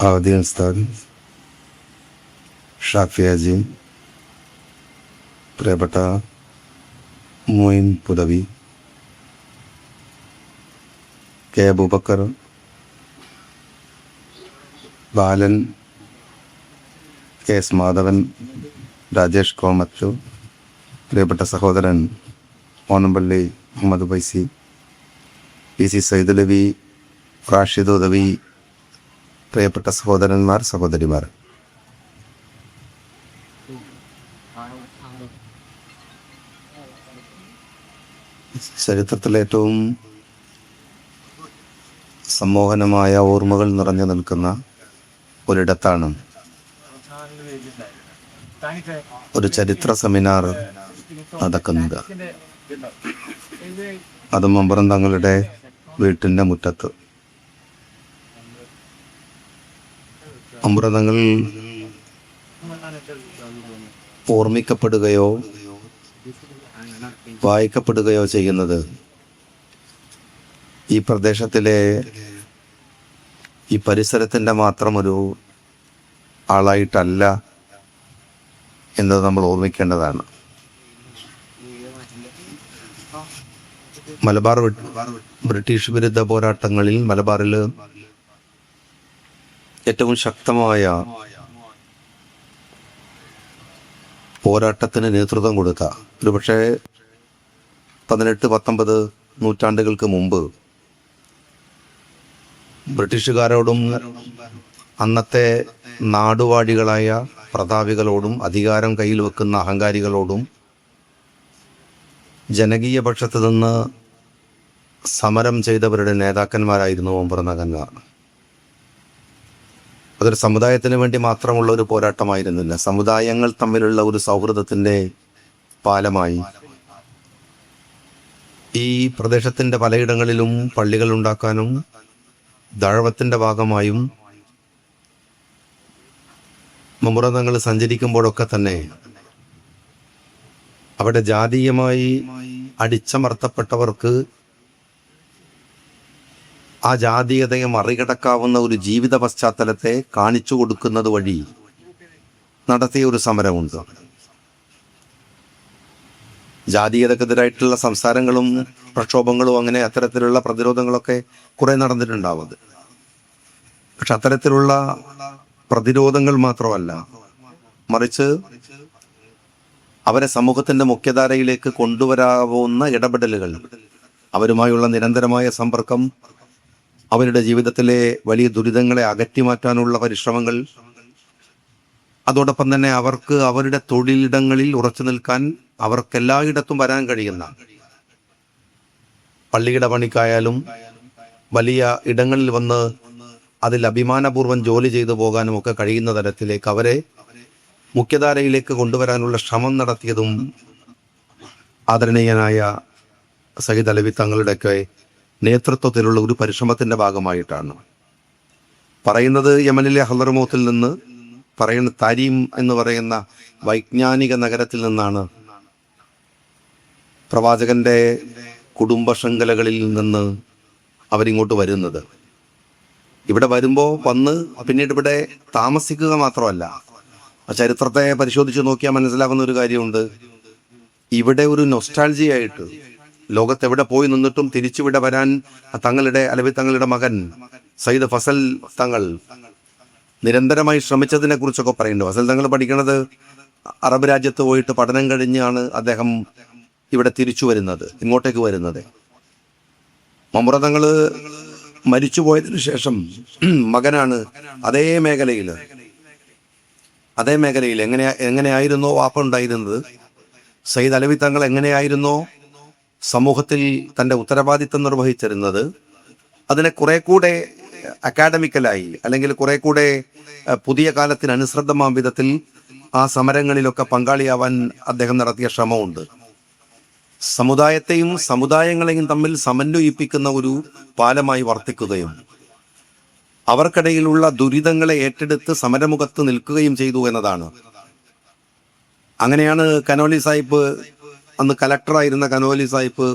അവധി ഉസ്താദ്, ഷാഫി അജി, പ്രിയപ്പെട്ട മൊയിൻ പുദവി, കെ അബൂബക്കർ, ബാലൻ, കെ എസ് മാധവൻ, രാജേഷ് കോമറ്റു, പ്രിയപ്പെട്ട സഹോദരൻ ഓണമ്പള്ളി മുഹമ്മദ് ബൈസി, പി സി സൈദുലവി, റാഷിദ് ഉദവി, പ്രിയപ്പെട്ട സഹോദരന്മാർ, സഹോദരിമാർ, ചരിത്രത്തിലെ ഏറ്റവും സമ്മോഹനമായ ഓർമ്മകൾ നിറഞ്ഞു നിൽക്കുന്ന ഒരിടത്താണ് ഒരു ചരിത്ര സെമിനാർ നടക്കുന്നത്. അതും മമ്പുറം തങ്ങളുടെ വീട്ടിൻ്റെ മുറ്റത്ത്. മമ്പുറം തങ്ങൾ ഓർമ്മിക്കപ്പെടുകയോ വായിക്കപ്പെടുകയോ ചെയ്യുന്നത് ഈ പ്രദേശത്തിലെ ഈ പരിസരത്തിൻ്റെ മാത്രം ഒരു ആളായിട്ടല്ല എന്നത് നമ്മൾ ഓർമ്മിക്കേണ്ടതാണ്. മലബാർ ബ്രിട്ടീഷ് വിരുദ്ധ പോരാട്ടങ്ങളിൽ മലബാറിൽ ഏറ്റവും ശക്തമായ പോരാട്ടത്തിന് നേതൃത്വം കൊടുത്ത, ഒരുപക്ഷെ 18-19 നൂറ്റാണ്ടുകൾക്ക് മുമ്പ് ബ്രിട്ടീഷുകാരോടും അന്നത്തെ നാടുവാഴികളായ പ്രതാപികളോടും അധികാരം കയ്യിൽ വെക്കുന്ന അഹങ്കാരികളോടും ജനകീയ പക്ഷത്ത് നിന്ന് സമരം ചെയ്തവരുടെ നേതാക്കന്മാരായിരുന്നു മമ്പുറം തങ്ങന്മാർ. അതൊരു സമുദായത്തിന് വേണ്ടി മാത്രമുള്ള ഒരു പോരാട്ടമായിരുന്നില്ല, സമുദായങ്ങൾ തമ്മിലുള്ള ഒരു സൗഹൃദത്തിൻ്റെ പാലമായി. ഈ പ്രദേശത്തിൻ്റെ പലയിടങ്ങളിലും പള്ളികൾ ഉണ്ടാക്കാനും ദഴവത്തിൻ്റെ ഭാഗമായും മമ്പുറം തങ്ങൾ സഞ്ചരിക്കുമ്പോഴൊക്കെ തന്നെ അവിടെ ജാതീയമായി അടിച്ചമർത്തപ്പെട്ടവർക്ക് ആ ജാതീയതയെ മറികടക്കാവുന്ന ഒരു ജീവിത പശ്ചാത്തലത്തെ കാണിച്ചു കൊടുക്കുന്നത് വഴി നടത്തിയ ഒരു സമരമുണ്ട്. ജാതീയതക്കെതിരായിട്ടുള്ള സംസാരങ്ങളും പ്രക്ഷോഭങ്ങളും അങ്ങനെ അത്തരത്തിലുള്ള പ്രതിരോധങ്ങളൊക്കെ കുറെ നടന്നിട്ടുണ്ടാവുന്നത്. പക്ഷെ അത്തരത്തിലുള്ള പ്രതിരോധങ്ങൾ മാത്രമല്ല, മറിച്ച് അവരെ സമൂഹത്തിന്റെ മുഖ്യധാരയിലേക്ക് കൊണ്ടുവരാവുന്ന ഇടപെടലുകൾ, അവരുമായുള്ള നിരന്തരമായ സമ്പർക്കം, അവരുടെ ജീവിതത്തിലെ വലിയ ദുരിതങ്ങളെ അകറ്റിമാറ്റാനുള്ള പരിശ്രമങ്ങൾ, അതോടൊപ്പം തന്നെ അവർക്ക് അവരുടെ തൊഴിലിടങ്ങളിൽ ഉറച്ചു നിൽക്കാൻ അവർക്കെല്ലായിടത്തും വരാൻ കഴിയുന്ന, പള്ളിയുടെ പണിക്കായാലും വലിയ ഇടങ്ങളിൽ വന്ന് അതിൽ അഭിമാനപൂർവ്വം ജോലി ചെയ്തു പോകാനും ഒക്കെ കഴിയുന്ന തരത്തിലേക്ക് അവരെ മുഖ്യധാരയിലേക്ക് കൊണ്ടുവരാനുള്ള ശ്രമം നടത്തിയതും ആദരണീയനായ സയ്യിദ് അലവി തങ്ങളുടെയൊക്കെ നേതൃത്വത്തിലുള്ള ഒരു പരിശ്രമത്തിന്റെ ഭാഗമായിട്ടാണ്. പറയുന്നത് യമനിലെ ഹളർമൗത്തിൽ നിന്ന് പറയുന്ന താരീം എന്ന് പറയുന്ന വൈജ്ഞാനിക നഗരത്തിൽ നിന്നാണ് പ്രവാചകന്റെ കുടുംബ ശൃംഖലകളിൽ നിന്ന് അവരിങ്ങോട്ട് വരുന്നത്. ഇവിടെ വരുമ്പോൾ വന്ന് പിന്നീട് ഇവിടെ താമസിക്കുക മാത്രമല്ല, ചരിത്രത്തെ പരിശോധിച്ച് നോക്കിയാൽ മനസ്സിലാകുന്ന ഒരു കാര്യമുണ്ട്. ഇവിടെ ഒരു നൊസ്റ്റാൾജിയായിട്ട് ലോകത്തെവിടെ പോയി നിന്നിട്ടും തിരിച്ചുവിടെ വരാൻ തങ്ങളുടെ അലവി തങ്ങളുടെ മകൻ സയ്യിദ് ഫസൽ തങ്ങൾ നിരന്തരമായി ശ്രമിച്ചതിനെ കുറിച്ചൊക്കെ പറയുന്നുണ്ട്. ഫസൽ തങ്ങൾ പഠിക്കുന്നത് അറബ് രാജ്യത്ത് പോയിട്ട് പഠനം കഴിഞ്ഞാണ് അദ്ദേഹം ഇവിടെ തിരിച്ചു വരുന്നത്, ഇങ്ങോട്ടേക്ക് വരുന്നത്. മമ്പുറം തങ്ങൾ മരിച്ചുപോയതിനു ശേഷം മകനാണ് അതേ മേഖലയിൽ എങ്ങനെയായിരുന്നോ വാപ്പ ഉണ്ടായിരുന്നത്, സയ്യിദ് അലവി തങ്ങൾ എങ്ങനെയായിരുന്നോ സമൂഹത്തിൽ തൻ്റെ ഉത്തരവാദിത്തം നിർവഹിച്ചിരുന്നത്, അതിനെ കുറെ കൂടെ അക്കാഡമിക്കലായി അല്ലെങ്കിൽ കുറെ കൂടെ പുതിയ കാലത്തിന് അനുസൃതമായ വിധത്തിൽ ആ സമരങ്ങളിലൊക്കെ പങ്കാളിയാവാൻ അദ്ദേഹം നടത്തിയ ശ്രമമുണ്ട്. സമുദായത്തെയും സമുദായങ്ങളെയും തമ്മിൽ സമന്വയിപ്പിക്കുന്ന ഒരു പാലമായി വർത്തിക്കുകയും അവർക്കിടയിലുള്ള ദുരിതങ്ങളെ ഏറ്റെടുത്ത് സമരമുഖത്ത് നിൽക്കുകയും ചെയ്തു എന്നതാണ്. അങ്ങനെയാണ് കനോലി സാഹിബ്, അന്ന് കലക്ടറായിരുന്ന കനോലി സാഹിബ്,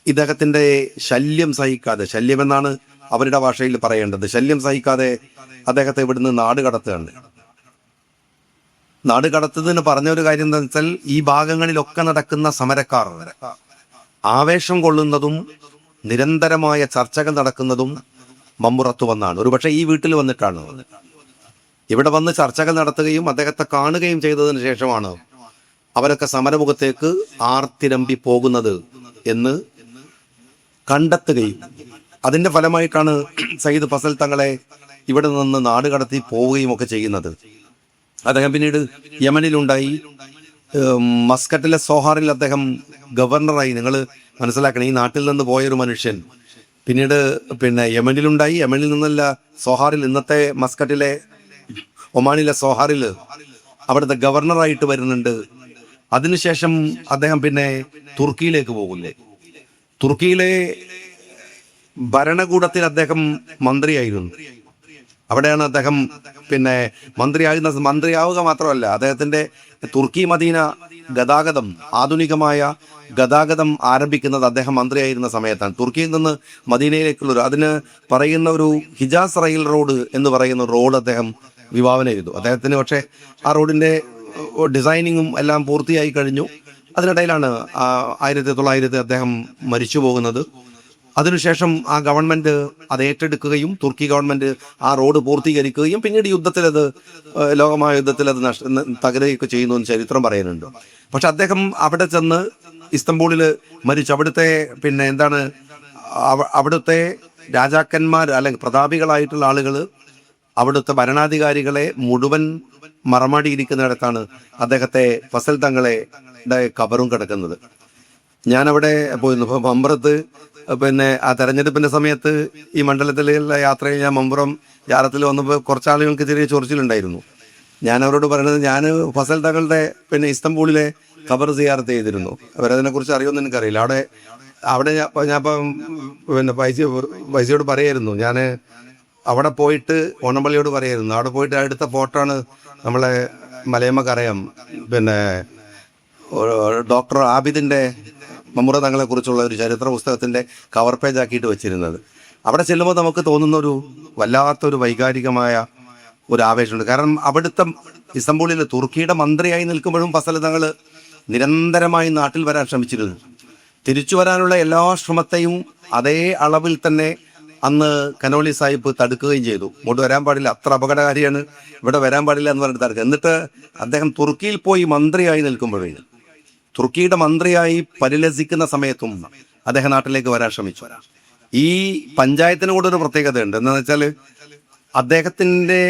ഇദ്ദേഹത്തിൻ്റെ ശല്യം സഹിക്കാതെ, ശല്യമെന്നാണ് അവരുടെ ഭാഷയിൽ പറയേണ്ടത്. ശല്യം സഹിക്കാതെ അദ്ദേഹത്തെ ഇവിടുന്ന് നാട് കടത്തുകയാണ്. നാട് കടത്തുന്നതിന് പറഞ്ഞ ഒരു കാര്യം എന്താ വെച്ചാൽ, ഈ ഭാഗങ്ങളിലൊക്കെ നടക്കുന്ന സമരക്കാർ ആവേശം കൊള്ളുന്നതും നിരന്തരമായ ചർച്ചകൾ നടക്കുന്നതും മമ്പുറത്ത് വന്നാണ്. ഒരുപക്ഷെ ഈ വീട്ടിൽ വന്നിട്ടാണ്. ഇവിടെ വന്ന് ചർച്ചകൾ നടത്തുകയും അദ്ദേഹത്തെ കാണുകയും ചെയ്തതിന് ശേഷമാണ് അവരൊക്കെ സമരമുഖത്തേക്ക് ആർത്തിരമ്പി പോകുന്നത് എന്ന് കണ്ടെത്തുകയും അതിന്റെ ഫലമായിട്ടാണ് സയ്യിദ് ഫസൽ തങ്ങളെ ഇവിടെ നിന്ന് നാട് കടത്തി പോവുകയും ഒക്കെ ചെയ്യുന്നത്. അദ്ദേഹം പിന്നീട് യമനിലുണ്ടായി. മസ്കറ്റിലെ സോഹാറിൽ അദ്ദേഹം ഗവർണറായി. നിങ്ങൾ മനസ്സിലാക്കണം, ഈ നാട്ടിൽ നിന്ന് പോയൊരു മനുഷ്യൻ പിന്നീട് യമനിലുണ്ടായി. യമനിൽ നിന്നല്ല, സോഹാറിൽ, ഇന്നത്തെ മസ്കറ്റിലെ ഒമാനിലെ സോഹാറിൽ അവിടുത്തെ ഗവർണറായിട്ട് വരുന്നുണ്ട്. അതിനുശേഷം അദ്ദേഹം തുർക്കിയിലേക്ക് പോകുന്നു. തുർക്കിയിലെ ഭരണകൂടത്തിൽ അദ്ദേഹം മന്ത്രിയായിരുന്നു. അവിടെയാണ് അദ്ദേഹം മന്ത്രിയാവുക മാത്രമല്ല, അദ്ദേഹത്തിന്റെ തുർക്കി മദീന ഗതാഗതം, ആധുനികമായ ഗതാഗതം ആരംഭിക്കുന്നത് അദ്ദേഹം മന്ത്രിയായിരുന്ന സമയത്താണ്. തുർക്കിയിൽ നിന്ന് മദീനയിലേക്കുള്ള അതിന് പറയുന്ന ഒരു ഹിജാസ് റെയിൽ റോഡ് എന്ന് പറയുന്ന റോഡ് അദ്ദേഹം വിഭാവന ചെയ്തു. അദ്ദേഹത്തിന് പക്ഷേ ആ റോഡിന്റെ ഡിസൈനിങ്ങും എല്ലാം പൂർത്തിയായി കഴിഞ്ഞു. അതിനിടയിലാണ് 1900 അദ്ദേഹം മരിച്ചു പോകുന്നത്. അതിനുശേഷം ആ ഗവൺമെന്റ് അത് ഏറ്റെടുക്കുകയും തുർക്കി ഗവൺമെന്റ് ആ റോഡ് പൂർത്തീകരിക്കുകയും പിന്നീട് ലോകമായ യുദ്ധത്തിൽ അത് തകരുകയൊക്കെ ചെയ്യുന്നു എന്ന് ചരിത്രം പറയുന്നുണ്ട്. പക്ഷെ അദ്ദേഹം അവിടെ ചെന്ന് ഇസ്തംബൂളിൽ മരിച്ചു. അവിടുത്തെ അവിടുത്തെ രാജാക്കന്മാർ അല്ലെങ്കിൽ പ്രതാപികളായിട്ടുള്ള ആളുകൾ അവിടുത്തെ ഭരണാധികാരികളെ മുഴുവൻ മറമാടിയിരിക്കുന്നിടത്താണ് അദ്ദേഹത്തെ ഫസൽ തങ്ങളെ ഖബറും കിടക്കുന്നത്. ഞാനവിടെ പോയിരുന്നു. ഇപ്പൊ മമ്പുറത്ത് ആ തെരഞ്ഞെടുപ്പിന്റെ സമയത്ത് ഈ മണ്ഡലത്തിലുള്ള യാത്രയിൽ ഞാൻ മമ്പുറം ജാറത്തിൽ വന്നപ്പോൾ കുറച്ചാളുകൾക്ക് ചെറിയ ചൊറിച്ചിലുണ്ടായിരുന്നു. ഞാൻ അവരോട് പറയുന്നത്, ഞാൻ ഫസൽ തങ്ങളുടെ ഇസ്തംബൂളിലെ ഖബർ സിയാറത്ത് ചെയ്തിരുന്നു. അവരതിനെ കുറിച്ച് അറിയുമെന്ന് എനിക്കറിയില്ല. അവിടെ ഞാൻ പൈസയോട് പറയായിരുന്നു, ഞാൻ അവിടെ പോയിട്ട് ഓണമ്പള്ളിയോട് പറയായിരുന്നു, അവിടെ പോയിട്ട് അടുത്ത ഫോട്ടോയാണ് നമ്മളെ മലയമ്മക്കറിയാം ഡോക്ടർ ആബിദിന്റെ മമ്മുറ തങ്ങളെ കുറിച്ചുള്ള ഒരു ചരിത്ര പുസ്തകത്തിന്റെ കവർ പേജ് ആക്കിയിട്ട് വെച്ചിരുന്നത്. അവിടെ ചെല്ലുമ്പോൾ നമുക്ക് തോന്നുന്ന ഒരു വല്ലാത്തൊരു വൈകാരികമായ ഒരു ആവേശമുണ്ട്. കാരണം അവിടുത്തെ ഇസ്തംബൂളിൽ തുർക്കിയുടെ മന്ത്രിയായി നിൽക്കുമ്പോഴും ഫസൽ തങ്ങൾ നിരന്തരമായി നാട്ടിൽ വരാൻ ശ്രമിച്ചിരുന്നു. തിരിച്ചു വരാനുള്ള എല്ലാ ശ്രമത്തെയും അതേ അളവിൽ തന്നെ അന്ന് കനോലി സാഹിബ് തടുക്കുകയും ചെയ്തു. ഇങ്ങോട്ട് വരാൻ പാടില്ല, അത്ര അപകടകാരിയാണ്, ഇവിടെ വരാൻ പാടില്ല എന്ന് പറഞ്ഞിട്ട് തടുക്കുക. എന്നിട്ട് അദ്ദേഹം തുർക്കിയിൽ പോയി മന്ത്രിയായി നിൽക്കുമ്പോഴേ, തുർക്കിയുടെ മന്ത്രിയായി പരിലസിക്കുന്ന സമയത്തും അദ്ദേഹം നാട്ടിലേക്ക് വരാൻ ശ്രമിച്ചു. ഈ പഞ്ചായത്തിന് കൂടെ ഒരു പ്രത്യേകതയുണ്ട്. എന്താണെന്ന് വെച്ചാൽ, അദ്ദേഹത്തിന്റെ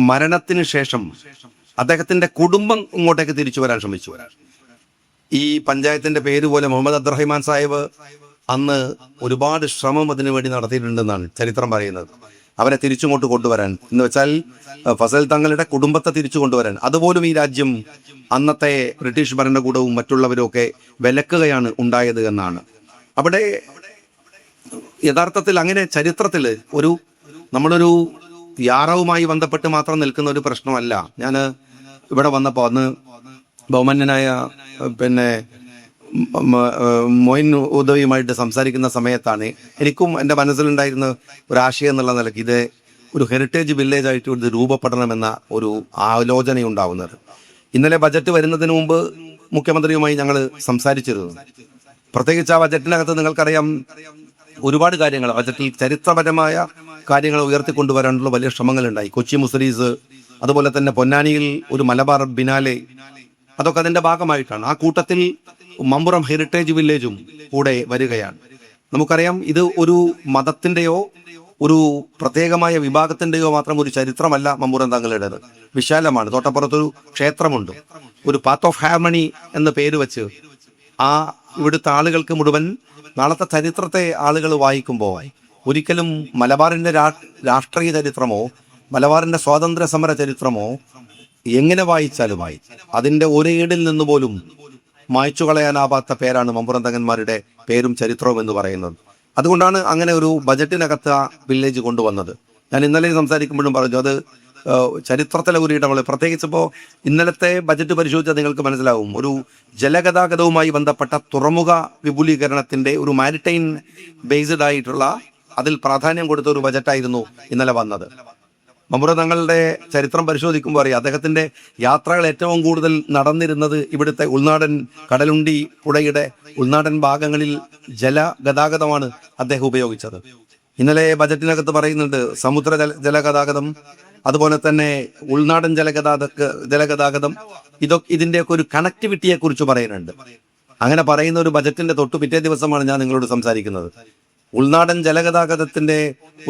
മരണത്തിന് ശേഷം അദ്ദേഹത്തിന്റെ കുടുംബം ഇങ്ങോട്ടേക്ക് തിരിച്ചു വരാൻ ശ്രമിച്ചു. ഈ പഞ്ചായത്തിന്റെ പേര് പോലെ മുഹമ്മദ് അബ്ദുറഹിമാൻ സാഹിബ് അന്ന് ഒരുപാട് ശ്രമം അതിനു വേണ്ടി നടത്തിയിട്ടുണ്ടെന്നാണ് ചരിത്രം പറയുന്നത്. അവരെ തിരിച്ചുങ്ങോട്ട് കൊണ്ടുവരാൻ, എന്ന് വെച്ചാൽ ഫസൽ തങ്ങളുടെ കുടുംബത്തെ തിരിച്ചു കൊണ്ടുവരാൻ. അതുപോലും ഈ രാജ്യം അന്നത്തെ ബ്രിട്ടീഷ് ഭരണകൂടവും മറ്റുള്ളവരും ഒക്കെ വിലക്കുകയാണ് ഉണ്ടായത് എന്നാണ്. അവിടെ യഥാർത്ഥത്തിൽ അങ്ങനെ ചരിത്രത്തിൽ നമ്മളൊരു യാറവുമായി ബന്ധപ്പെട്ട് മാത്രം നിൽക്കുന്ന ഒരു പ്രശ്നമല്ല. ഞാൻ ഇവിടെ വന്നപ്പോൾ അന്ന് ബഹുമാന്യനായ മൊയിൻ ഉദവിയുമായിട്ട് സംസാരിക്കുന്ന സമയത്താണ് എനിക്കും എൻ്റെ മനസ്സിലുണ്ടായിരുന്ന ഒരാശയം എന്നുള്ള നിലയ്ക്ക് ഇത് ഒരു ഹെറിറ്റേജ് വില്ലേജ് ആയിട്ട് ഇത് രൂപപ്പെടണമെന്ന ഒരു ആലോചനയുണ്ടാവുന്നത്. ഇന്നലെ ബജറ്റ് വരുന്നതിന് മുമ്പ് മുഖ്യമന്ത്രിയുമായി ഞങ്ങൾ സംസാരിച്ചിരുന്നു. പ്രത്യേകിച്ച് ആ ബജറ്റിനകത്ത് നിങ്ങൾക്കറിയാം ഒരുപാട് കാര്യങ്ങൾ, ബജറ്റിൽ ചരിത്രപരമായ കാര്യങ്ങൾ ഉയർത്തിക്കൊണ്ടുവരാനുള്ള വലിയ ശ്രമങ്ങളുണ്ടായി. കൊച്ചി മുസരീസ്, അതുപോലെ തന്നെ പൊന്നാനിയിൽ ഒരു മലബാർ ബിനാലെ, അതൊക്കെ അതിന്റെ ഭാഗമായിട്ടാണ്. ആ കൂട്ടത്തിൽ മമ്പുറം ഹെറിറ്റേജ് വില്ലേജും കൂടെ വരികയാണ്. നമുക്കറിയാം, ഇത് ഒരു മതത്തിന്റെയോ ഒരു പ്രത്യേകമായ വിഭാഗത്തിന്റെയോ മാത്രം ഒരു ചരിത്രമല്ല മമ്പുറം തങ്ങളുടേത്. വിശാലമാണ്. തൊട്ടപ്പുറത്തൊരു ക്ഷേത്രമുണ്ട്. ഒരു പാത്ത് ഓഫ് ഹാർമണി എന്ന പേര് വെച്ച് ഇവിടുത്തെ ആളുകൾക്ക് മുഴുവൻ നാളത്തെ ചരിത്രത്തെ ആളുകൾ വായിക്കുമ്പോൾ ഒരിക്കലും മലബാറിന്റെ രാഷ്ട്രീയ ചരിത്രമോ മലബാറിന്റെ സ്വാതന്ത്ര്യ സമര ചരിത്രമോ എങ്ങനെ വായിച്ചാലുമായി അതിന്റെ ഒരേടിൽ നിന്ന് പോലും മായ്ച്ചു കളയാനാവാത്ത പേരാണ് മമ്പുറം തങ്ങന്മാരുടെ പേരും ചരിത്രവും എന്ന് പറയുന്നത്. അതുകൊണ്ടാണ് അങ്ങനെ ഒരു ബജറ്റിനകത്ത് ആ വില്ലേജ് കൊണ്ടുവന്നത്. ഞാൻ ഇന്നലെ സംസാരിക്കുമ്പോഴും പറഞ്ഞു, അത് ചരിത്രത്തിലെ ഒരു ഇടവേള. പ്രത്യേകിച്ചിപ്പോൾ ഇന്നലത്തെ ബജറ്റ് പരിശോധിച്ചാൽ നിങ്ങൾക്ക് മനസ്സിലാവും, ഒരു ജലഗതാഗതവുമായി ബന്ധപ്പെട്ട തുറമുഖ വിപുലീകരണത്തിന്റെ ഒരു മാരിടൈം ബേസ്ഡ് ആയിട്ടുള്ള അതിൽ പ്രാധാന്യം കൊടുത്ത ഒരു ബജറ്റായിരുന്നു ഇന്നലെ വന്നത്. മമ്പുറം തങ്ങളുടെ ചരിത്രം പരിശോധിക്കുമ്പോൾ അറിയാം, അദ്ദേഹത്തിന്റെ യാത്രകൾ ഏറ്റവും കൂടുതൽ നടന്നിരുന്നത് ഇവിടുത്തെ ഉൾനാടൻ കടലുണ്ടി പുഴയുടെ ഉൾനാടൻ ഭാഗങ്ങളിൽ ജലഗതാഗതമാണ് അദ്ദേഹം ഉപയോഗിച്ചത്. ഇന്നലെ ബജറ്റിനകത്ത് പറയുന്നുണ്ട് സമുദ്ര ജലഗതാഗതം, അതുപോലെ തന്നെ ഉൾനാടൻ ജലഗതാഗതം ഇതിന്റെയൊക്കെ ഒരു കണക്ടിവിറ്റിയെ കുറിച്ച് പറയുന്നുണ്ട്. അങ്ങനെ പറയുന്ന ഒരു ബജറ്റിന്റെ തൊട്ടു പിറ്റേ ദിവസമാണ് ഞാൻ നിങ്ങളോട് സംസാരിക്കുന്നത്. ഉൾനാടൻ ജലഗതാഗതത്തിന്റെ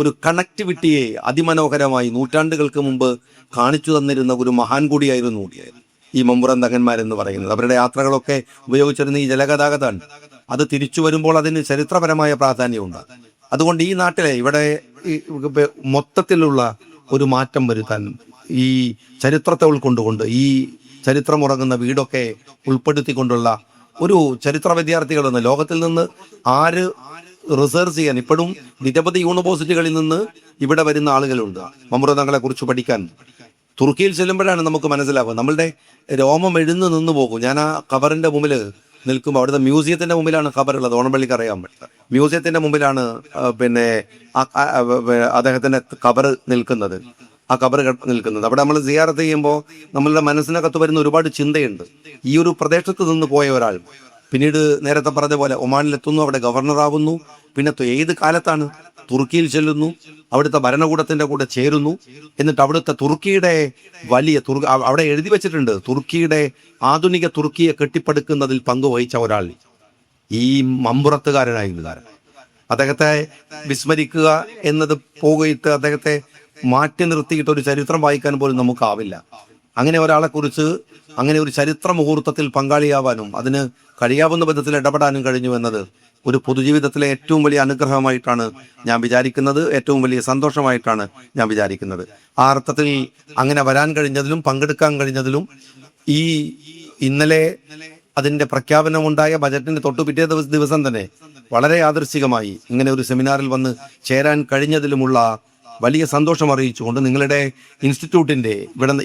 ഒരു കണക്ടിവിറ്റിയെ അതിമനോഹരമായി നൂറ്റാണ്ടുകൾക്ക് മുമ്പ് കാണിച്ചു തന്നിരുന്ന ഒരു മഹാൻ കൂടിയായിരുന്നു ഈ മമ്പുറം തങ്ങന്മാരെന്ന് പറയുന്നത്. അവരുടെ യാത്രകളൊക്കെ ഉപയോഗിച്ചിരുന്ന ഈ ജലഗതാഗതമാണ്. അത് തിരിച്ചു വരുമ്പോൾ അതിന് ചരിത്രപരമായ പ്രാധാന്യമുണ്ട്. അതുകൊണ്ട് ഈ നാട്ടിലെ ഇവിടെ മൊത്തത്തിലുള്ള ഒരു മാറ്റം വരുത്താൻ ഈ ചരിത്രത്തെ ഉൾക്കൊണ്ടുകൊണ്ട് ഈ ചരിത്രമുറങ്ങുന്ന വീടൊക്കെ ഉൾപ്പെടുത്തിക്കൊണ്ടുള്ള ഒരു ചരിത്ര വിദ്യാർത്ഥികളെന്ന് ലോകത്തിൽ നിന്ന് ആര് റിസർച്ച് ചെയ്യാൻ ഇപ്പോഴും നിരവധി യൂണിവേഴ്സിറ്റികളിൽ നിന്ന് ഇവിടെ വരുന്ന ആളുകളുണ്ട് മമ്പുറം തങ്ങളെ കുറിച്ച് പഠിക്കാൻ. തുർക്കിയിൽ ചെല്ലുമ്പോഴാണ് നമുക്ക് മനസ്സിലാവുക, നമ്മളുടെ രോമം എഴുന്ന് നിന്ന് പോകും. ഞാൻ ആ ഖബറിന്റെ മുമ്പിൽ നിൽക്കുമ്പോൾ, അവിടുത്തെ മ്യൂസിയത്തിന്റെ മുമ്പിലാണ് ഖബറുള്ളത്, ഓണപ്പള്ളിക്ക് അറിയാൻ പറ്റും. മ്യൂസിയത്തിന്റെ മുമ്പിലാണ് അദ്ദേഹത്തിന്റെ ഖബർ നിൽക്കുന്നത്, ആ ഖബർ നിൽക്കുന്നത്. അവിടെ നമ്മൾ സിയാറത്ത് ചെയ്യുമ്പോൾ നമ്മളുടെ മനസ്സിനകത്ത് വരുന്ന ഒരുപാട് ചിന്തയുണ്ട്. ഈ ഒരു പ്രദേശത്ത് നിന്ന് പോയ ഒരാൾ പിന്നീട് നേരത്തെ പറഞ്ഞ പോലെ ഒമാനിലെത്തുന്നു, അവിടെ ഗവർണറാവുന്നു, പിന്നെ ഏത് കാലത്താണ് തുർക്കിയിൽ ചെല്ലുന്നു, അവിടുത്തെ ഭരണകൂടത്തിന്റെ കൂടെ ചേരുന്നു, എന്നിട്ട് അവിടുത്തെ തുർക്കിയുടെ അവിടെ എഴുതി വെച്ചിട്ടുണ്ട്, തുർക്കിയുടെ ആധുനിക തുർക്കിയെ കെട്ടിപ്പടുക്കുന്നതിൽ പങ്കുവഹിച്ച ഒരാൾ ഈ മമ്പുറത്തുകാരനായിരുന്നു. അദ്ദേഹത്തെ വിസ്മരിക്കുക എന്നത് പോയിട്ട് അദ്ദേഹത്തെ മാറ്റി നിർത്തിയിട്ട് ഒരു ചരിത്രം വായിക്കാൻ പോലും നമുക്കാവില്ല. അങ്ങനെ ഒരാളെ കുറിച്ച് അങ്ങനെ ഒരു ചരിത്ര മുഹൂർത്തത്തിൽ പങ്കാളിയാവാനും അതിന് കഴിയാവുന്ന വിധത്തിൽ ഇടപെടാനും കഴിഞ്ഞു എന്നത് ഒരു പൊതുജീവിതത്തിലെ ഏറ്റവും വലിയ അനുഗ്രഹമായിട്ടാണ് ഞാൻ വിചാരിക്കുന്നത്, ഏറ്റവും വലിയ സന്തോഷമായിട്ടാണ് ഞാൻ വിചാരിക്കുന്നത്. ആ അർത്ഥത്തിൽ അങ്ങനെ വരാൻ കഴിഞ്ഞതിലും പങ്കെടുക്കാൻ കഴിഞ്ഞതിലും ഈ ഇന്നലെ അതിന്റെ പ്രഖ്യാപനമുണ്ടായ ബജറ്റിന്റെ തൊട്ടു പിറ്റേ ദിവസം തന്നെ വളരെ യാദൃശ്ചികമായി ഇങ്ങനെ ഒരു സെമിനാറിൽ വന്ന് ചേരാൻ കഴിഞ്ഞതിലുമുള്ള വലിയ സന്തോഷം അറിയിച്ചുകൊണ്ട് നിങ്ങളുടെ ഇൻസ്റ്റിറ്റ്യൂട്ടിന്റെ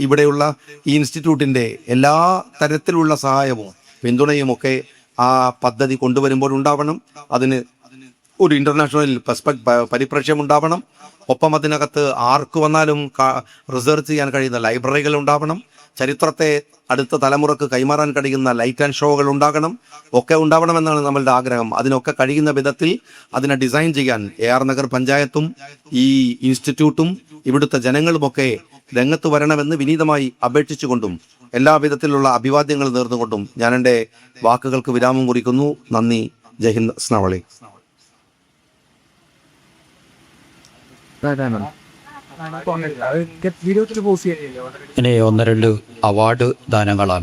ഇവിടെയുള്ള ഈ ഇൻസ്റ്റിറ്റ്യൂട്ടിന്റെ എല്ലാ തരത്തിലുള്ള സഹായവും പിന്തുണയും ഒക്കെ ആ പദ്ധതി കൊണ്ടുവരുമ്പോൾ ഉണ്ടാവണം. അതിന് ഒരു ഇന്റർനാഷണൽ പരിപ്രേക്ഷ്യം ഉണ്ടാവണം. ഒപ്പം അതിനകത്ത് ആർക്ക് വന്നാലും റിസർച്ച് ചെയ്യാൻ കഴിയുന്ന ലൈബ്രറികൾ ഉണ്ടാവണം. ചരിത്രത്തെ അടുത്ത തലമുറക്ക് കൈമാറാൻ കഴിയുന്ന ലൈറ്റ് ആൻഡ് ഷോകൾ ഉണ്ടാവണമെന്നാണ് നമ്മളുടെ ആഗ്രഹം. അതിനൊക്കെ കഴിയുന്ന വിധത്തിൽ അതിനെ ഡിസൈൻ ചെയ്യാൻ AR നഗർ പഞ്ചായത്തും ഈ ഇൻസ്റ്റിറ്റ്യൂട്ടും ഇവിടുത്തെ ജനങ്ങളുമൊക്കെ രംഗത്ത് വരണമെന്ന് വിനീതമായി അപേക്ഷിച്ചുകൊണ്ടും എല്ലാവിധത്തിലുള്ള അഭിവാദ്യങ്ങൾ നേർന്നുകൊണ്ടും ഞാൻ എൻ്റെ വാക്കുകൾക്ക് വിരാമം കുറിക്കുന്നു. നന്ദി. ജയ് ഹിന്ദ്. അസ്സലാമു അലൈക്കും. ഇനി 1-2 അവാർഡ് ദാനങ്ങളാണ്.